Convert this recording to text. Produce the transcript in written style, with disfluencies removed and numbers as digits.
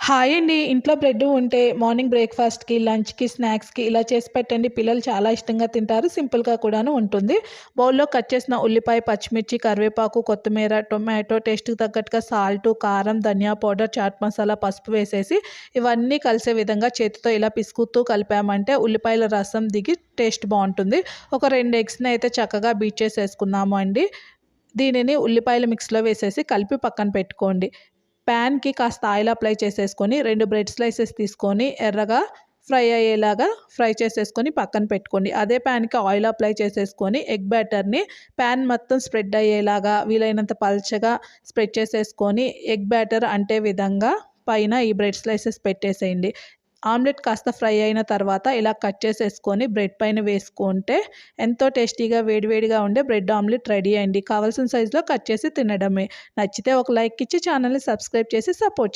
Hi అండి. ఇంట్లో bread ఉంటే మార్నింగ్ బ్రేక్‌ఫాస్ట్‌కి, లంచ్‌కి, స్నాక్స్‌కి ఇలా చేసి పెట్టండి. పిల్లలు చాలా ఇష్టంగా తింటారు. సింపుల్‌గా కూడాను ఉంటుంది. బౌల్‌లో కట్ చేసిన ఉల్లిపాయ, పచ్చిమిర్చి, కరివేపాకు, కొత్తిమీర, టొమాటో, టేస్ట్‌కి తగ్గట్టుగా సాల్టు, కారం, ధనియా పౌడర్, చాట్ మసాలా, పసుపు వేసేసి ఇవన్నీ కలిసే విధంగా చేతితో ఇలా పిసుకుతూ కలిపామంటే ఉల్లిపాయల రసం దిగి టేస్ట్ బావుంటుంది. ఒక 2 ఎగ్స్‌ని అయితే చక్కగా బీట్ చేసేసుకున్నాము అండి. దీనిని ఉల్లిపాయల మిక్స్‌లో వేసేసి కలిపి పక్కన పెట్టుకోండి. ప్యాన్‌కి కాస్త ఆయిల్ అప్లై చేసేసుకొని 2 బ్రెడ్ స్లైసెస్ తీసుకొని ఎర్రగా ఫ్రై అయ్యేలాగా ఫ్రై చేసేసుకొని పక్కన పెట్టుకోండి. అదే ప్యాన్‌కి ఆయిల్ అప్లై చేసేసుకొని ఎగ్ బ్యాటర్‌ని ప్యాన్ మొత్తం స్ప్రెడ్ అయ్యేలాగా వీలైనంత పల్చగా స్ప్రెడ్ చేసేసుకొని ఎగ్ బ్యాటర్ అంటే విధంగా పైన ఈ బ్రెడ్ స్లైసెస్ పెట్టేసేయండి. ఆమ్లెట్ కాస్త ఫ్రై అయిన తర్వాత ఇలా కట్ చేసేసుకొని బ్రెడ్ పైన వేసుకుంటే ఎంతో టేస్టీగా వేడివేడిగా ఉండే బ్రెడ్ ఆమ్లెట్ రెడీ అండి. కావాల్సిన సైజులో కట్ చేసి తినడమే. నచ్చితే ఒక లైక్ ఇచ్చి ఛానల్‌ని సబ్స్క్రైబ్ చేసి సపోర్ట్ చేయండి.